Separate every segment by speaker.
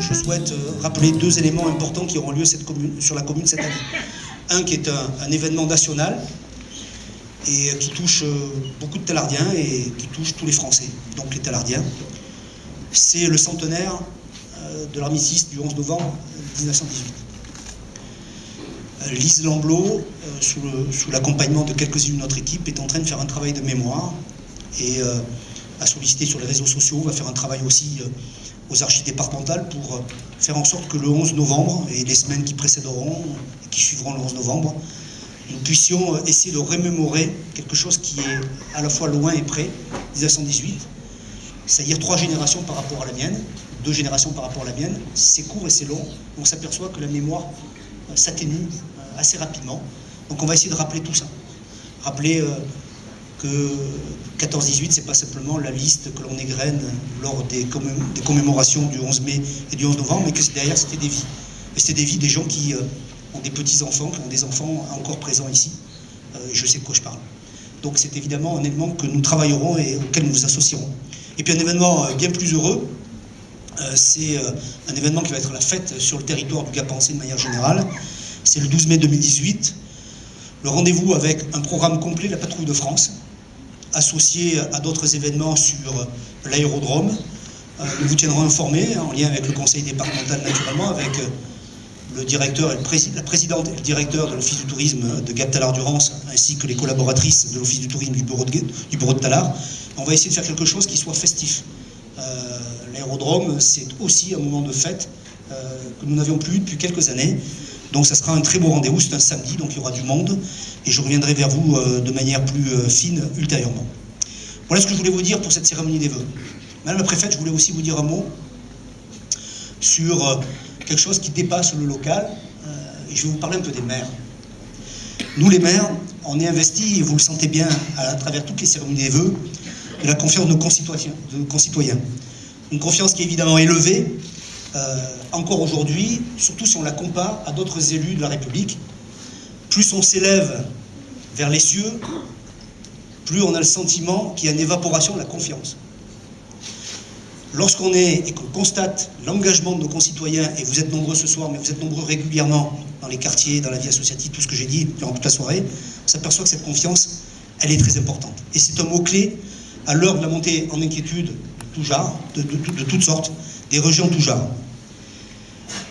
Speaker 1: je souhaite rappeler deux éléments importants qui auront lieu sur la commune cette année. Un qui est un événement national et qui touche beaucoup de Talardiens et qui touche tous les Français, donc les Talardiens. C'est le centenaire de l'armistice du 11 novembre 1918. Lise Lamblot, sous l'accompagnement de quelques-unes de notre équipe, est en train de faire un travail de mémoire et a sollicité sur les réseaux sociaux, va faire un travail aussi aux archives départementales pour faire en sorte que le 11 novembre et les semaines qui précéderont et qui suivront le 11 novembre, nous puissions essayer de remémorer quelque chose qui est à la fois loin et près, 1918, c'est-à-dire 3 générations par rapport à la mienne, 2 générations par rapport à la mienne, c'est court et c'est long, on s'aperçoit que la mémoire s'atténue assez rapidement. Donc on va essayer de rappeler tout ça. Rappeler que 14-18, c'est pas simplement la liste que l'on égrène lors des commémorations du 11 mai et du 11 novembre, mais que derrière c'était des vies. Et c'était des vies des gens qui ont des petits-enfants, qui ont des enfants encore présents ici. Je sais de quoi je parle. Donc c'est évidemment un événement que nous travaillerons et auquel nous nous associerons. Et puis un événement bien plus heureux, c'est un événement qui va être la fête sur le territoire du Gap-Pensée de manière générale. C'est le 12 mai 2018, le rendez-vous avec un programme complet, la Patrouille de France, associé à d'autres événements sur l'aérodrome. Nous vous tiendrons informés, en lien avec le conseil départemental naturellement, avec le directeur et la présidente et le directeur de l'Office du tourisme de Gap-Tallard-Durance, ainsi que les collaboratrices de l'Office du tourisme du bureau de Tallard. On va essayer de faire quelque chose qui soit festif. L'aérodrome, c'est aussi un moment de fête que nous n'avions plus depuis quelques années. Donc ça sera un très beau rendez-vous, c'est un samedi, donc il y aura du monde, et je reviendrai vers vous de manière plus fine ultérieurement. Voilà ce que je voulais vous dire pour cette cérémonie des vœux. Madame la préfète, je voulais aussi vous dire un mot sur quelque chose qui dépasse le local, et je vais vous parler un peu des maires. Nous les maires, on est investis, et vous le sentez bien à travers toutes les cérémonies des vœux, de la confiance de nos concitoyens. Une confiance qui est évidemment élevée, encore aujourd'hui, surtout si on la compare à d'autres élus de la République. Plus on s'élève vers les cieux, plus on a le sentiment qu'il y a une évaporation de la confiance. Lorsqu'on est et qu'on constate l'engagement de nos concitoyens, et vous êtes nombreux ce soir, mais vous êtes nombreux régulièrement dans les quartiers, dans la vie associative, tout ce que j'ai dit durant toute la soirée, on s'aperçoit que cette confiance, elle est très importante. Et c'est un mot-clé à l'heure de la montée en inquiétude de tout genre, de toutes sortes, des rejets en tout genre.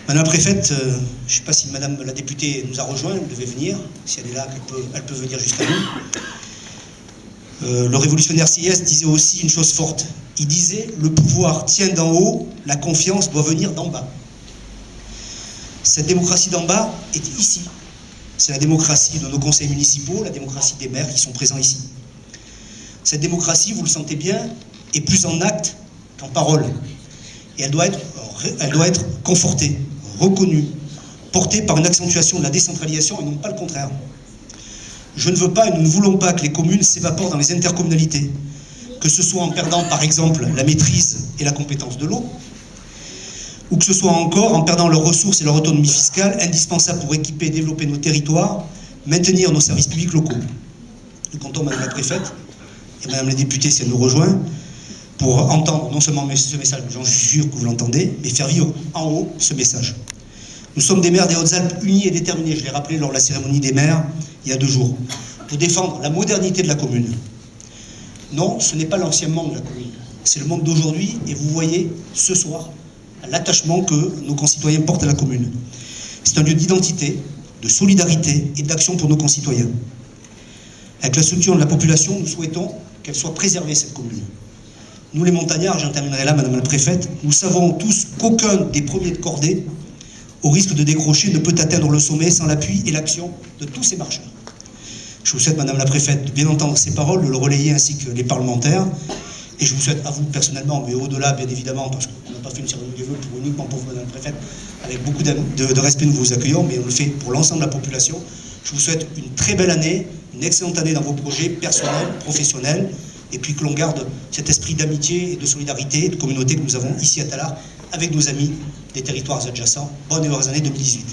Speaker 1: Madame la préfète, je ne sais pas si madame la députée nous a rejoint, elle devait venir, si elle est là, elle peut venir jusqu'à nous. Le révolutionnaire Sieyès disait aussi une chose forte. Il disait « Le pouvoir tient d'en haut, la confiance doit venir d'en bas ». Cette démocratie d'en bas est ici. C'est la démocratie de nos conseils municipaux, la démocratie des maires qui sont présents ici. Cette démocratie, vous le sentez bien, est plus en acte qu'en parole. Et elle doit être confortée, reconnue, portée par une accentuation de la décentralisation et non pas le contraire. Je ne veux pas et nous ne voulons pas que les communes s'évaporent dans les intercommunalités, que ce soit en perdant par exemple la maîtrise et la compétence de l'eau, ou que ce soit encore en perdant leurs ressources et leur autonomie fiscale indispensables pour équiper et développer nos territoires, maintenir nos services publics locaux. Nous comptons, madame la préfète, et madame la députée si elle nous rejoint, pour entendre non seulement ce message, j'en suis sûr que vous l'entendez, mais faire vivre en haut ce message. Nous sommes des maires des Hautes-Alpes unis et déterminés, je l'ai rappelé lors de la cérémonie des maires il y a 2 jours, pour défendre la modernité de la commune. Non, ce n'est pas l'ancien monde de la commune, c'est le monde d'aujourd'hui, et vous voyez ce soir l'attachement que nos concitoyens portent à la commune. C'est un lieu d'identité, de solidarité et d'action pour nos concitoyens. Avec la soutien de la population, nous souhaitons qu'elle soit préservée, cette commune. Nous les montagnards, j'en terminerai là, madame la préfète, nous savons tous qu'aucun des premiers de cordée, au risque de décrocher, ne peut atteindre le sommet sans l'appui et l'action de tous ces marcheurs. Je vous souhaite, madame la préfète, de bien entendre ces paroles, de le relayer ainsi que les parlementaires, et je vous souhaite à vous personnellement, mais au-delà, bien évidemment, parce qu'on n'a pas fait une cérémonie des vœux uniquement pour vous, madame la préfète, avec beaucoup de respect, nous vous accueillons, mais on le fait pour l'ensemble de la population. Je vous souhaite une très belle année, une excellente année dans vos projets personnels, professionnels, et puis que l'on garde cet esprit d'amitié et de solidarité et de communauté que nous avons ici à Tallard avec nos amis des territoires adjacents. Bonne et heureuse année 2018.